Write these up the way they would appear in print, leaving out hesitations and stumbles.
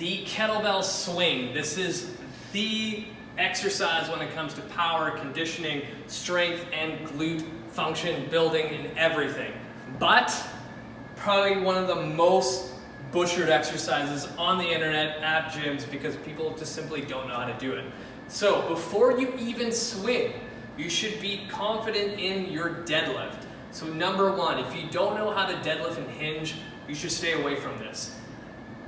the kettlebell swing. This is the exercise when it comes to power, conditioning, strength, and glute function building and everything. But probably one of the most butchered exercises on the internet at gyms because people just simply don't know how to do it. So before you even swing, you should be confident in your deadlift. So number one, if you don't know how to deadlift and hinge, you should stay away from this.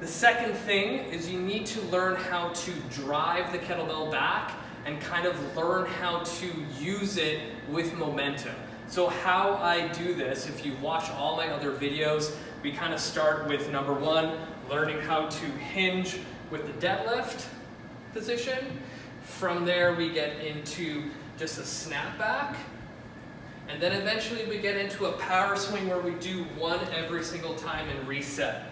The second thing is you need to learn how to drive the kettlebell back and kind of learn how to use it with momentum. So how I do this, if you watch all my other videos, we kind of start with number one, learning how to hinge with the deadlift position. From there we get into just a snapback. And then eventually we get into a power swing where we do one every single time and reset.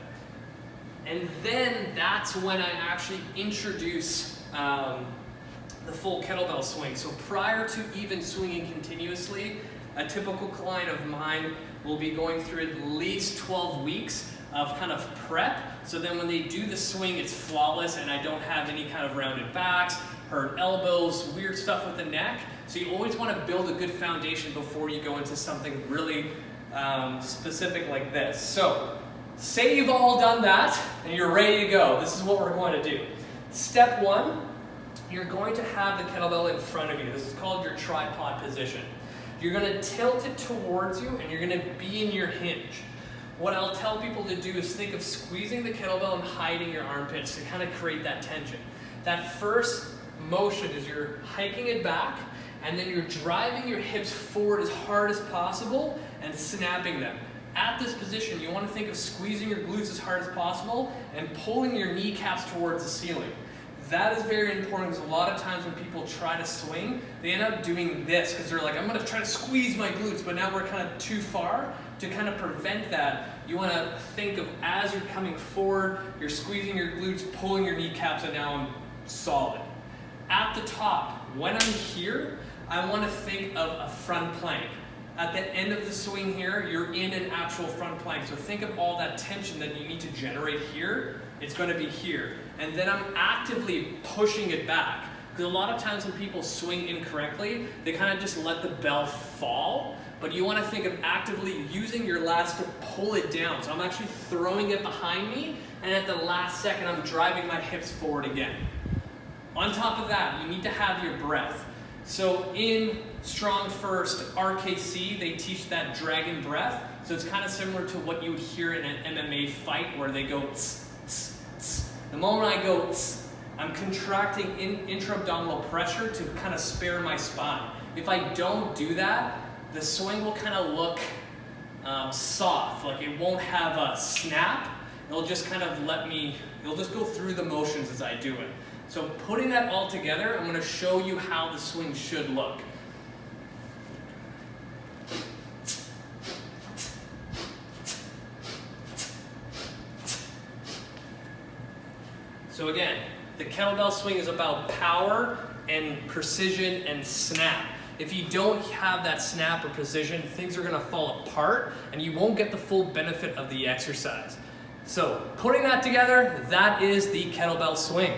And then that's when I actually introduce the full kettlebell swing. So prior to even swinging continuously, a typical client of mine will be going through at least 12 weeks of kind of prep. So then when they do the swing, it's flawless and I don't have any kind of rounded backs, hurt elbows, weird stuff with the neck. So you always want to build a good foundation before you go into something really specific like this. So say you've all done that and you're ready to go. This is what we're going to do. Step one, you're going to have the kettlebell in front of you. This is called your tripod position. You're going to tilt it towards you and you're going to be in your hinge. What I'll tell people to do is think of squeezing the kettlebell and hiding your armpits to kind of create that tension. That first motion is you're hiking it back and then you're driving your hips forward as hard as possible and snapping them. At this position, you want to think of squeezing your glutes as hard as possible and pulling your kneecaps towards the ceiling. That is very important because a lot of times when people try to swing, they end up doing this because they're like, I'm going to try to squeeze my glutes, but now we're kind of too far. To kind of prevent that, you want to think of as you're coming forward, you're squeezing your glutes, pulling your kneecaps, and now I'm solid. At the top, when I'm here, I want to think of a front plank. At the end of the swing here, you're in an actual front plank. So think of all that tension that you need to generate here. It's going to be here. And then I'm actively pushing it back. Because a lot of times when people swing incorrectly, they kind of just let the bell fall. But you want to think of actively using your lats to pull it down. So I'm actually throwing it behind me, and at the last second, I'm driving my hips forward again. On top of that, you need to have your breath. So in Strong First RKC, they teach that dragon breath. So it's kind of similar to what you would hear in an MMA fight where they go tss, tss, tss. The moment I go tss, I'm contracting intra-abdominal pressure to kind of spare my spine. If I don't do that, the swing will kind of look soft, like it won't have a snap. It'll just kind of it'll just go through the motions as I do it. So putting that all together, I'm going to show you how the swing should look. So again, the kettlebell swing is about power and precision and snap. If you don't have that snap or precision, things are going to fall apart and you won't get the full benefit of the exercise. So putting that together, that is the kettlebell swing.